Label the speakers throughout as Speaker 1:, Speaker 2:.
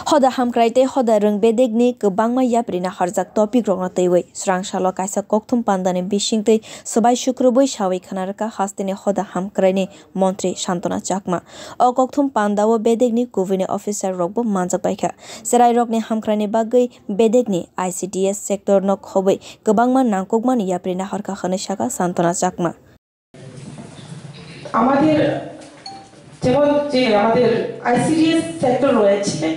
Speaker 1: Hoda hamkraite hoda rung bedegni kwbangma yaprina harjak topic rokno teiwi srangshalo kaisa kokthum pandani bisingtwi sabai sukrubui sawi khanarka hastini hoda hamkraini montri Santona Chakma o kokthum pandao bedegni kubini officer rokbo manjakbaikha serai rokni hamkraini bagwi bedegni ICDS sector no khobui kwbangma nangkukmani yaprina harka khani saka Santona Chakma
Speaker 2: আমাদের যেমন যে আমাদের ICDS sector রয়েছে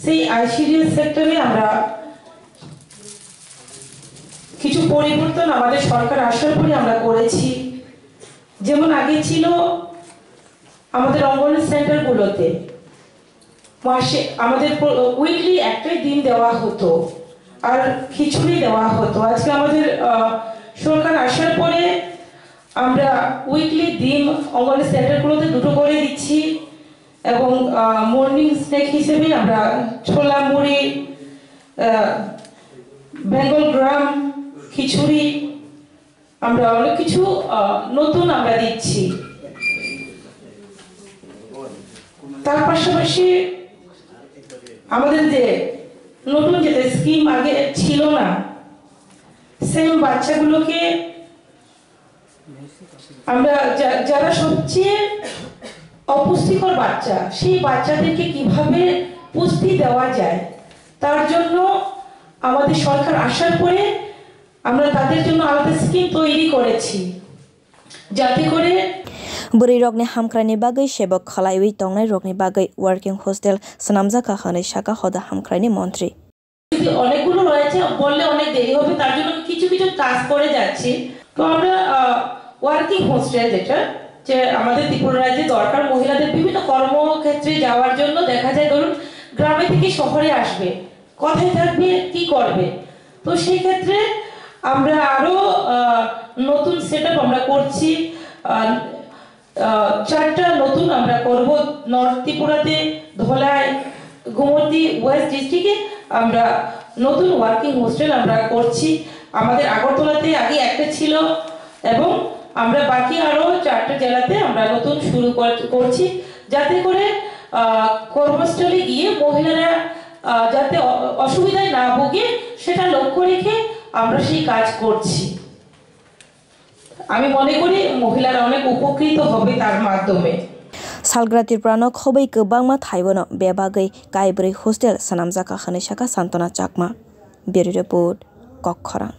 Speaker 2: সেই ICDS সেক্টরে আমরা কিছু পরিবর্তন আমাদের সরকার আসার পরে আমরা করেছি যেমন আগে ছিল আমাদের অঙ্গনওয়াড়ি সেন্টারগুলোতে মাসে আমাদের উইকলি একটা দিন দেওয়া হতো আর খিচুড়ি দেওয়া হতো আজকে আমাদের সরকার আসার পরে আমরা উইকলি ডিম অঙ্গনওয়াড়ি সেন্টারগুলোতে দুটো করে দিচ্ছি এবং মর্নিং স্ন্যাক হিসেবে আমরা ছোলা মুড়ি বেঙ্গল গ্রাম খিচুড়ি আমরা অনেক কিছু নতুন আমরা দিচ্ছি তার পাশাপাশি আমাদের যে নতুন যে স্কিম আগে ছিল না সেম বাচ্চাগুলোকে আমরা যারা সবচেয়ে অপুষ্টিকর বাচ্চা সেই বাচ্চাদেরকে কিভাবে পুষ্টি দেওয়া যায় তার জন্য আমাদের সরকার আসার পরে আমরা তাদের জন্য আলাদা স্কিম তৈরি করেছি যাতে করে
Speaker 1: Buri rokni hamkrani bagui sebok khalaiwi tongnai rokni bagui working hostel sanamjaka khani saka hoda hamkrani montri
Speaker 2: অনেকগুলো রয়েছে বললে অনেক দেরি হবে তার জন্য কিছু কিছু কাজ করে যাচ্ছি তো আমরা ওয়ার্কিং হোস্টেল যেটা যে আমাদের ত্রিপুরা রাজ্যে দরকার মহিলাদের বিভিন্ন কর্মক্ষেত্রে যাওয়ার জন্য দেখা যায় ধরুন গ্রামে থেকে শহরে আসবে কোথায় থাকবে কি করবে তো সেই ক্ষেত্রে আমরা আরো নতুন সেটআপ আমরা করছি চারটা নতুন আমরা করব নর্থ ত্রিপুরাতে ধলাই গোমতী ওয়েস্ট ডিস্ট্রিক্টে আমরা নতুন ওয়ার্কিং হোস্টেল আমরা করছি আমাদের আগরতলাতে আগে একটা ছিল এবং আমরা বাকি আরো চারটা জেলাতে আমরা নতুন শুরু করছি যাতে করে কর্মস্থলে গিয়ে মহিলারা যাতে অসুবিধায় না ভোগে সেটা লক্ষ্য রেখে আমরা সেই কাজ করছি আমি মনে করি মহিলারা অনেক উপকৃত হবে তার মাধ্যমে
Speaker 1: Salgratir prano khobai kwbangma thaibono bebagui kaibri hostel sanamjaka khani saka Santona Chakma Bureau Report Kokkhora